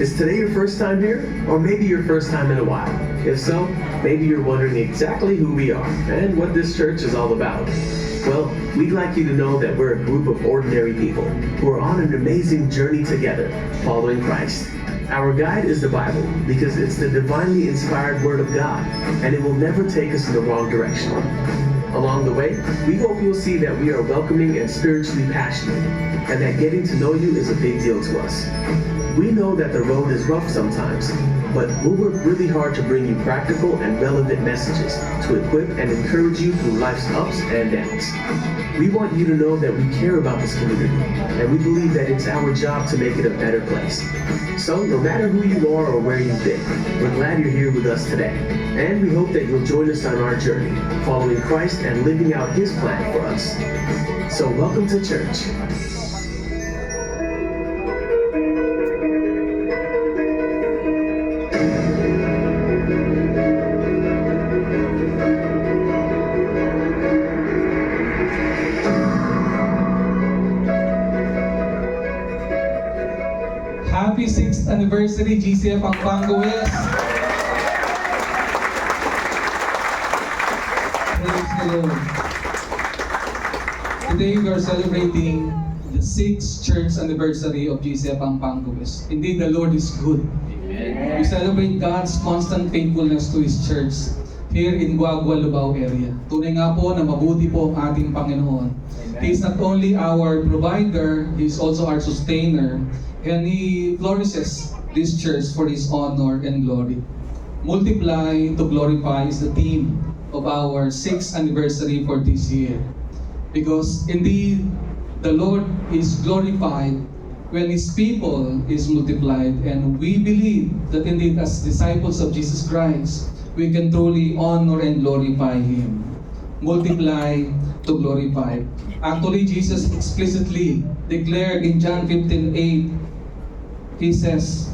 Is today your first time here? Or maybe your first time in a while? If so, maybe you're wondering exactly who we are and what this church is all about. Well, we'd like you to know that we're a group of ordinary people who are on an amazing journey together, following Christ. Our guide is the Bible because it's the divinely inspired Word of God, and it will never take us in the wrong direction. Along the way, we hope you'll see that we are welcoming and spiritually passionate, and that getting to know you is a big deal to us. We know that the road is rough sometimes, but we'll work really hard to bring you practical and relevant messages to equip and encourage you through life's ups and downs. We want you to know that we care about this community, and we believe that it's our job to make it a better place. So, no matter who you are or where you've been, we're glad you're here with us today, and we hope that you'll join us on our journey, following Christ and living out His plan for us. So, welcome to church. Happy 6th anniversary, GCF Pampanga West! Praise the Lord. Today we are celebrating the 6th church anniversary of GCF Pampanga West. Indeed, the Lord is good. Amen. We celebrate God's constant faithfulness to His church here in Guagua, Lubao area. Tunay nga po na mabuti po ang ating Panginoon. Amen. He is not only our provider, He is also our sustainer. And He flourishes this church for His honor and glory. Multiply to glorify is the theme of our 6th anniversary for this year. Because indeed, the Lord is glorified when His people is multiplied. And we believe that indeed as disciples of Jesus Christ, we can truly honor and glorify Him. Multiply to glorify. Actually, Jesus explicitly declared in John 15:8, He says,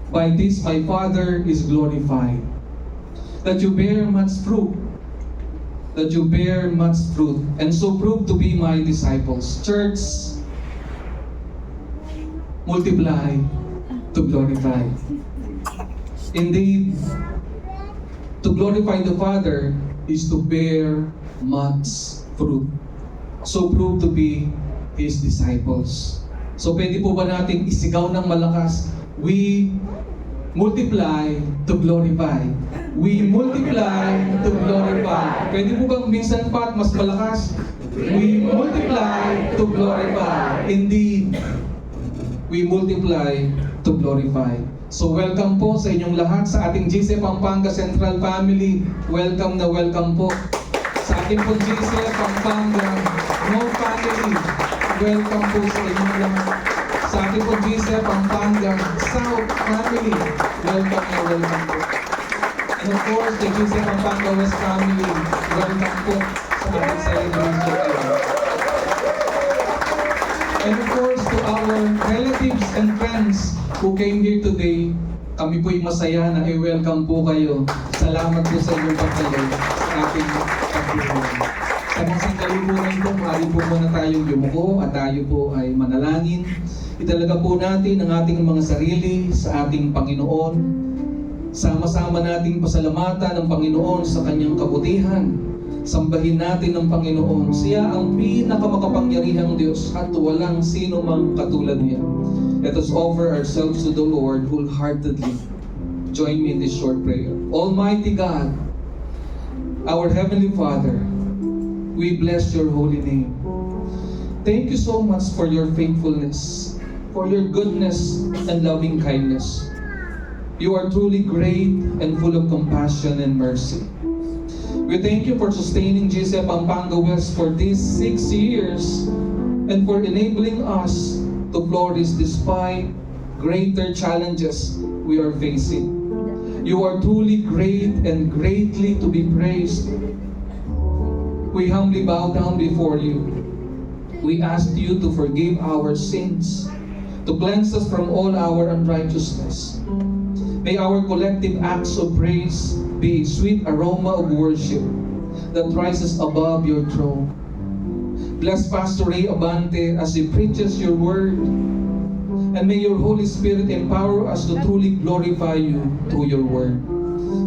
"By this my Father is glorified, that you bear much fruit, and so prove to be my disciples." Church, multiply to glorify. Indeed, to glorify the Father is to bear much fruit. So prove to be His disciples. So pwede po ba nating isigaw ng malakas? We multiply to glorify. We multiply to glorify. Pwede po bang minsan pa at mas malakas? We multiply to glorify. Indeed, we multiply to glorify. So welcome po sa inyong lahat sa ating GCF Pampanga Central Family. Welcome na welcome po sa ating po GCF Pampanga No Family. Welcome po sa inyong lahat. Sa ating po GCF Pampanga South Family. Welcome na welcome po. And of course, the GCF Pampanga West Family. Welcome po sa ating celebration. And of course, to our relatives and friends who came here today, kami po'y masaya na i-welcome po kayo. Salamat po sa inyong pagdalo sa ating pagdalo. Sa mga sandali po na ito, maaari po muna tayong yumuko at tayo po ay manalangin. Italaga po natin ang ating mga sarili sa ating Panginoon. Sama-sama nating pasalamatan ng Panginoon sa Kanyang kabutihan. Sambahin natin ang Panginoon. Siya ang pinakamakapangyarihang Diyos at walang sino mang katulad niya. Let us offer ourselves to the Lord wholeheartedly. Join me in this short prayer. Almighty God, our Heavenly Father, we bless your holy name. Thank you so much for your faithfulness, for your goodness and loving kindness. You are truly great and full of compassion and mercy. We thank you for sustaining GCF Pampanga West for these 6 years and for enabling us to flourish despite greater challenges we are facing. You are truly great and greatly to be praised. We humbly bow down before you. We ask you to forgive our sins, to cleanse us from all our unrighteousness. May our collective acts of praise be a sweet aroma of worship that rises above your throne. Bless Pastor Ray Abante as he preaches your word. And may your Holy Spirit empower us to truly glorify you through your word.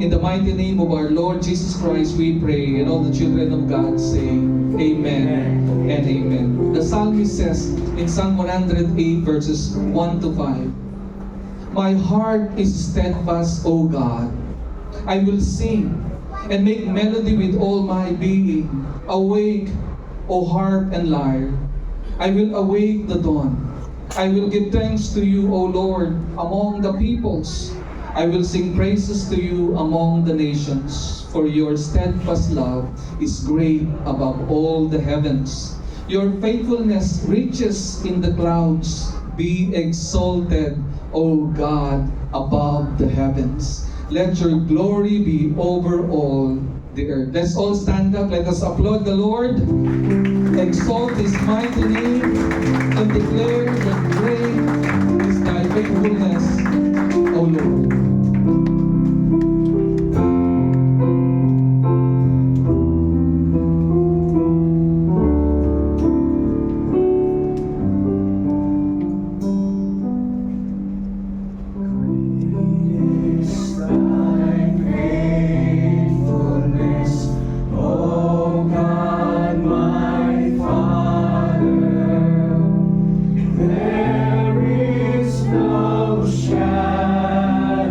In the mighty name of our Lord Jesus Christ, we pray. And all the children of God say, Amen and Amen. The psalmist says in Psalm 108 verses 1 to 5, My heart is steadfast, O God. I will sing and make melody with all my being. Awake, O harp and lyre. I will awake the dawn. I will give thanks to you, O Lord, among the peoples. I will sing praises to you among the nations, for your steadfast love is great above all the heavens. Your faithfulness reaches in the clouds. Be exalted, O God, above the heavens. Let your glory be over all the earth. Let's all stand up. Let us applaud the Lord. Exalt His mighty name and declare that great is thy faithfulness, O Lord. There is no shadow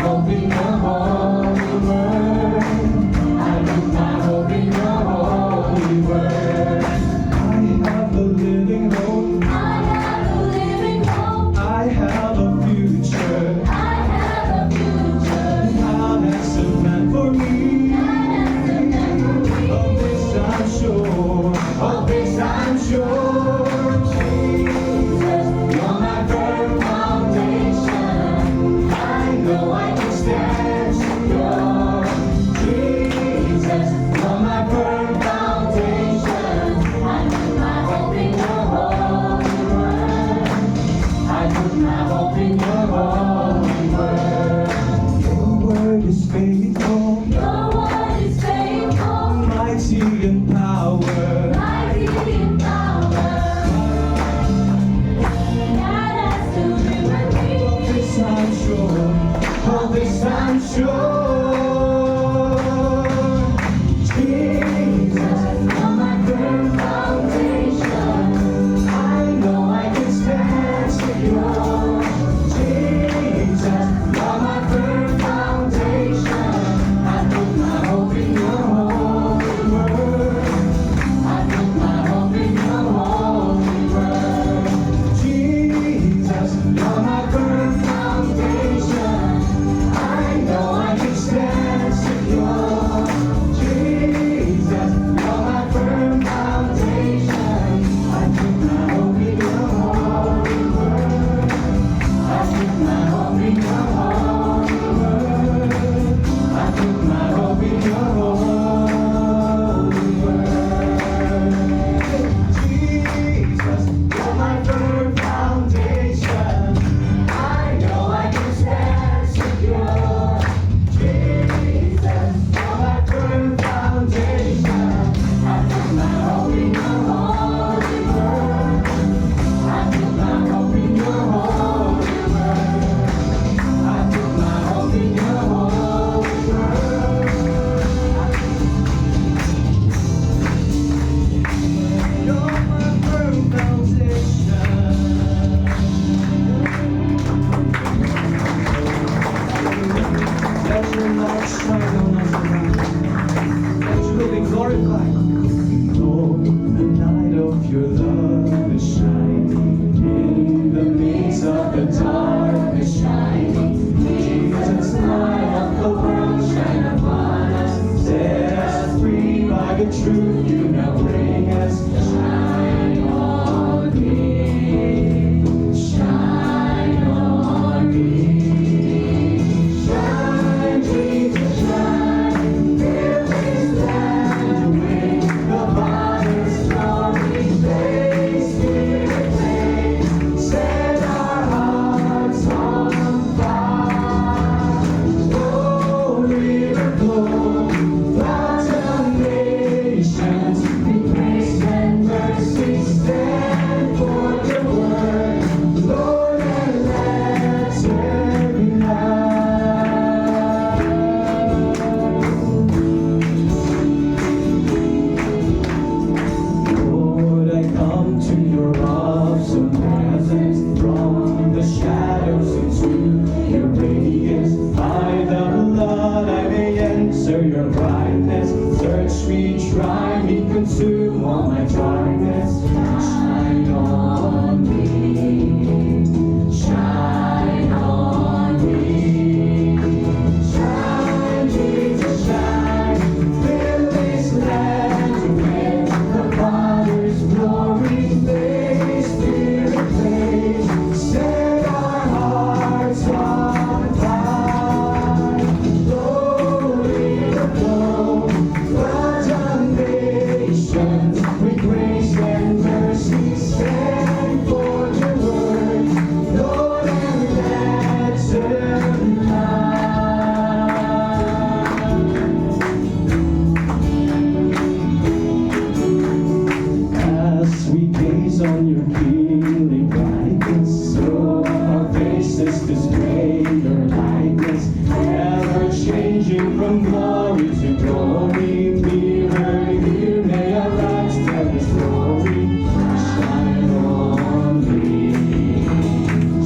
Hope in your holy word. faithful, No one is faithful, mighty in power. mighty in power. God has delivered me. Of this I'm sure, of this I'm sure. Jesus, On my firm foundation, I know I can stand secure. Jesus, you're my firm foundation. I put my hope in your holy word. I put my hope in your holy word. Jesus, you're my firm foundation. I know I can stand secure. Jesus, you're my firm foundation. I put my hope in your holy word. I put my hope in your holy word. I put my hope in your holy word. Jesus, you're my firm foundation. I know I can stand secure. Jesus, you're my firm foundation. I put my hope in your holy word. I put my hope in your holy word. I put my hope in your holy word. You're my firm foundation. Let your light shine on us tonight. Let you be glorified. Lord, the light of your love is shining in the midst of the darkness shining. Jesus, light of the world, shine upon us. Set us free by the truth you now bring us. Shine on me. Shine on me. Shine, Jesus, shine. Fill this land with the Father's glory. Blaze, Spirit, blaze. Set our hearts on fire. Oh, river flow, floods of nations. In grace and mercy stand for your word. Lord, and let there be light. Lord, I come to your awesome presence, from the shadows into your radiance. By the blood I may enter your brightness. Search me, try me, consume all my darkness. Shine on me. Shine on me. Shine, Jesus, shine. Fill this land with the Father's glory. Blaze, Spirit, blaze. Set our hearts on fire. Glory to flow, floods of nations. With grace and mercy stand for your word. Lord, and let there be light. As we gaze on your kingly brightness, so our faces display your likeness, ever changing from glory to glory. Mirror, here may our lives tell His glory. Shine on me,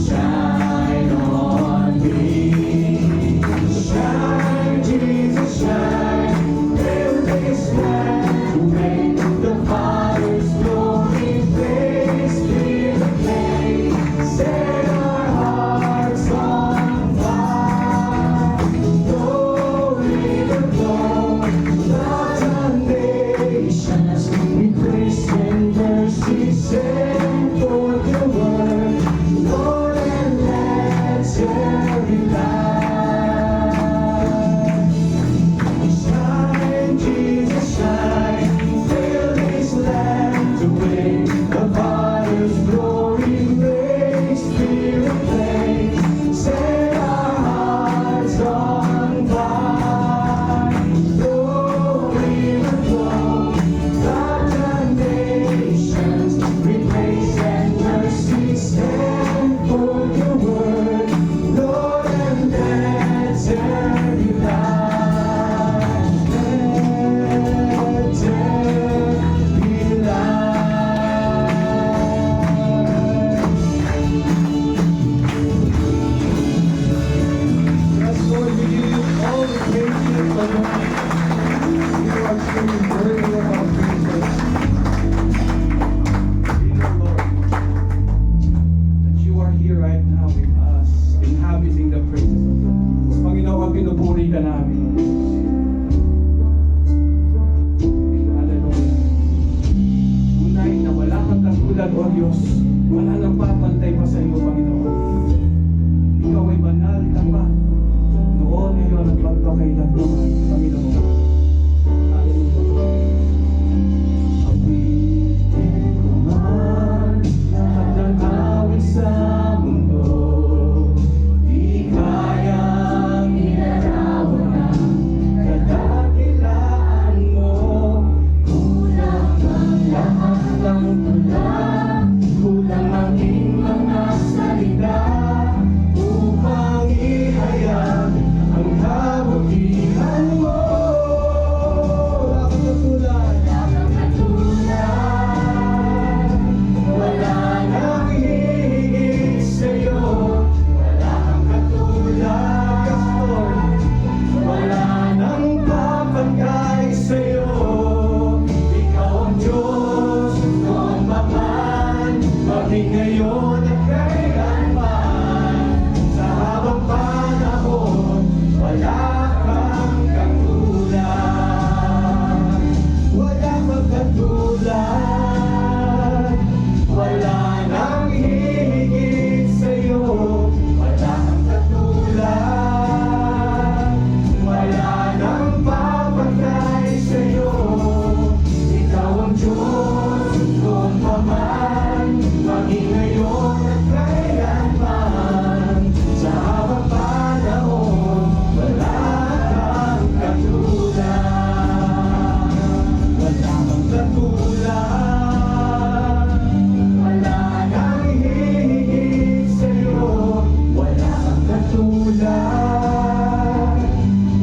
shine on me, shine, Jesus, shine. Fill this land to make the Father's glory. Blaze, Spirit, blaze. Set our hearts on fire. Glory to flow, You are truly worthy of our praises. We know, Lord, that you are here right now with us, inhabiting the praises of your people. Panginoon, pinupuri ka namin. Hallelujah. Tunay na wala kang katulad, O Diyos. Wala nang papantay pa sa iyo, Panginoon. Ikaw ay banal ka pa. Noon, ngayon, at magpakailan naman, Panginoon. Hallelujah. Awitin ko man lahat ng awit sa mundo, di kayang inarawan ang kadakilaan mo. Kulang ang lahat ng tula, kulang maging mga salita upang ihayag ang kabutihan mo. Wala kang katulad. Wala nang hihigit sa'yo. Wala kang katulad. Wala nang papantay sa'yo. Ikaw ang Diyos noon pa man, maging ngayon at kailanman. Sa habang panahon, wala kang katulad. Wala kang katulad. Wala nang hihigit sa'yo. Wala kang katulad. Wala nang papantay sa'yo. Ikaw ang Diyos noon pa man, maging ngayon at kailanman. Sa habang panahon, wala kang katulad. Wala kang katulad. Wala nang hihigit sa'yo. Wala kang katulad.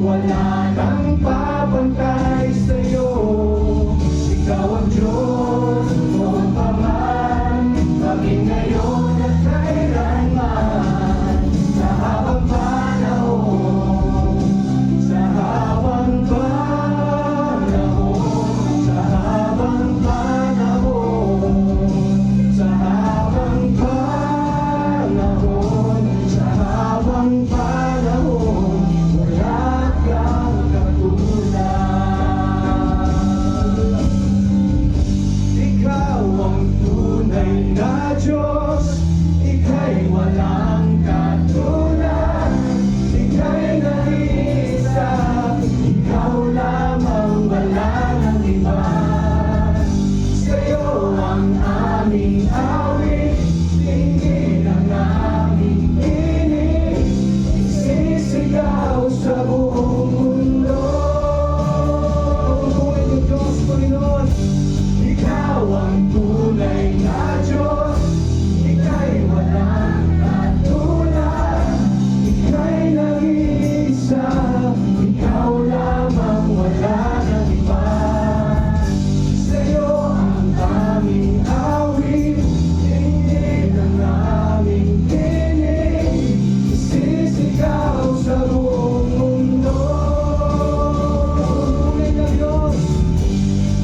Wala nang papantay sa'yo. Ikaw ang Diyos noon pa man, maging ngayon at kailanman. Sa habang panahon, sa habang panahon, sa habang panahon, sa habang panahon, sa habang panahon, wala kang katulad. Ikaw ang tunay na Diyos, ika'y walang katulad. Ika'y nag-iisa, ikaw lamang, wala nang iba. Sa'yo ang aming awit, tingin ang aming tinig, sisigaw sa buong mundo. Tunay na Diyos, Panginoon, ikaw ang tunay na Diyos, ika'y walang katulad. Ika'y nag-iisa, ikaw lamang, wala nang iba. Sa'yo ang aming awit, tingin ang aming tinig, sisigaw sa buong mundo. Tunay na Diyos,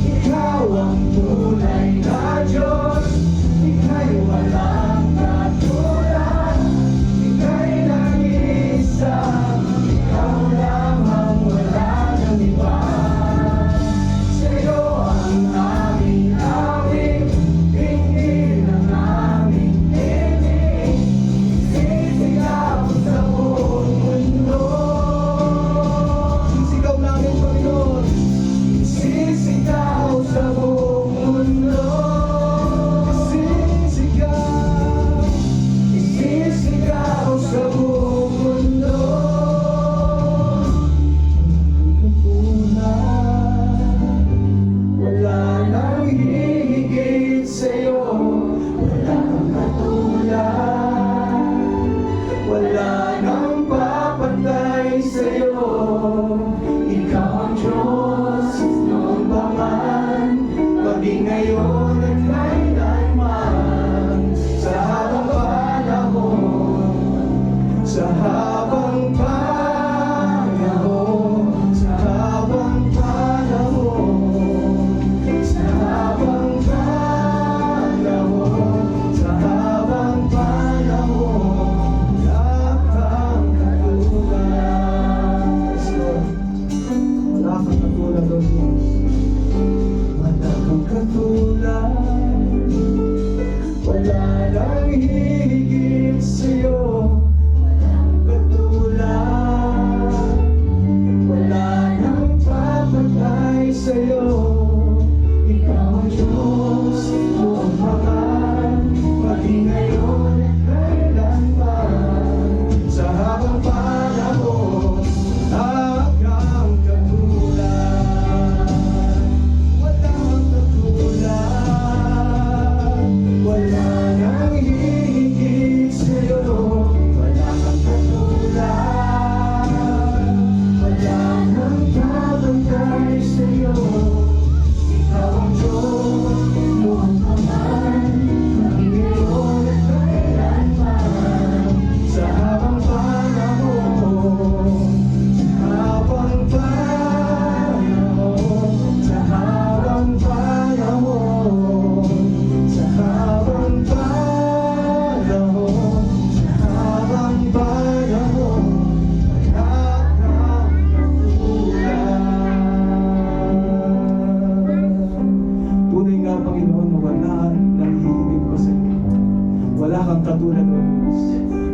ikaw ang tunay na Diyos, ika'y walang katulad. Ika'y nag-iisa, ikaw lamang, wala nang iba. Sa'yo ang aming awit, tingin ang aming tinig, sisigaw sa buong mundo. Sisigaw namin, Panginoon, sisigaw sa buong mundo. Sisigaw, sisigaw sa buong mundo. Wala nang hihigit sa'yo. Wala kang katulad. Wala nang papantay sa'yo. Ikaw ang Diyos noon pa man, maging ngayon at kailanman. Sa habang panahon, sa habang panahon, sa habang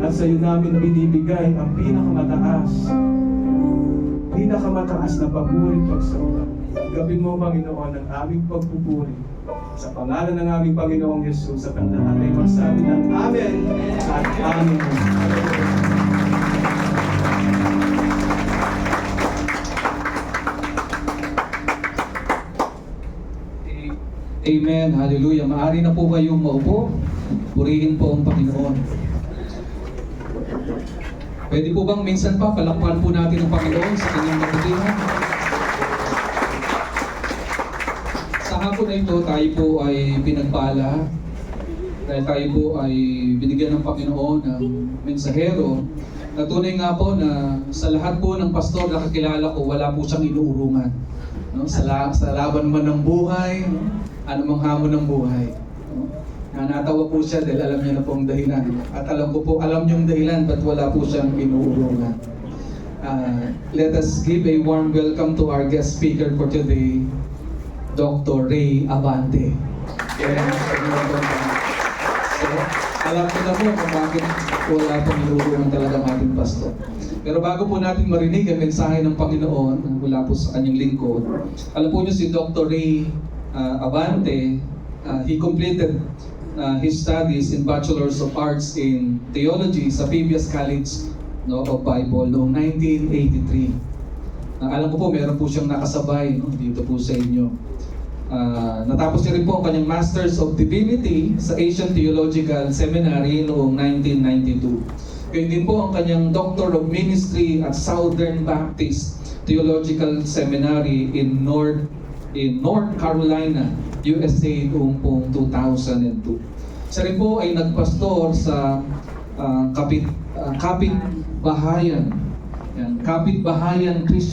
At sa iyo namin binibigay ang pinakamataas na papuri at pagsamba. Gawin mo, Panginoon, ang aming pagpupuri. Sa pangalan ng aming Panginoong Yesus, sa kandahan ay magsabi ng Amen at Amen. Amen. Hallelujah. Maaari na po kayong maupo. Purihin po ang Panginoon. Pwede po bang minsan pa palakpan po natin ang Panginoon sa kanyang kabutihan? Sa hapon na ito, tayo po ay pinagpala dahil tayo po ay binigyan ng Panginoon ng mensahero na tunay nga po na sa lahat po ng pastor na kakilala ko, wala po siyang inuurungan. No? Sa laban man ng buhay, no? Anumang hamon ng buhay. No? Natawa po siya dahil alam niya na po ang dahilan. At alam ko po, alam niyo ang dahilan ba't wala po siyang inuurungan. Let us give a warm welcome to our guest speaker for today, Dr. Ray Abante. Yes. So, alam ko na po kung bakit wala pong inuurungan talaga ang ating pastor. Pero bago po natin marinig ang mensahe ng Panginoon mula po sa kanyang lingkod, alam po niyo si Dr. Ray Abante, he completed his studies in Bachelor's of Arts in Theology sa Fabius College of Bible noong 1983. Alam ko po, meron po siyang nakasabay dito po sa inyo. Natapos niya rin po ang kanyang Masters of Divinity sa Asian Theological Seminary noong 1992. Gayun din po ang kanyang Doctor of Ministry at Southern Baptist Theological Seminary in North Carolina, USA noong 2002. Siya rin po ay nagpastor sa Kapitbahayan Christian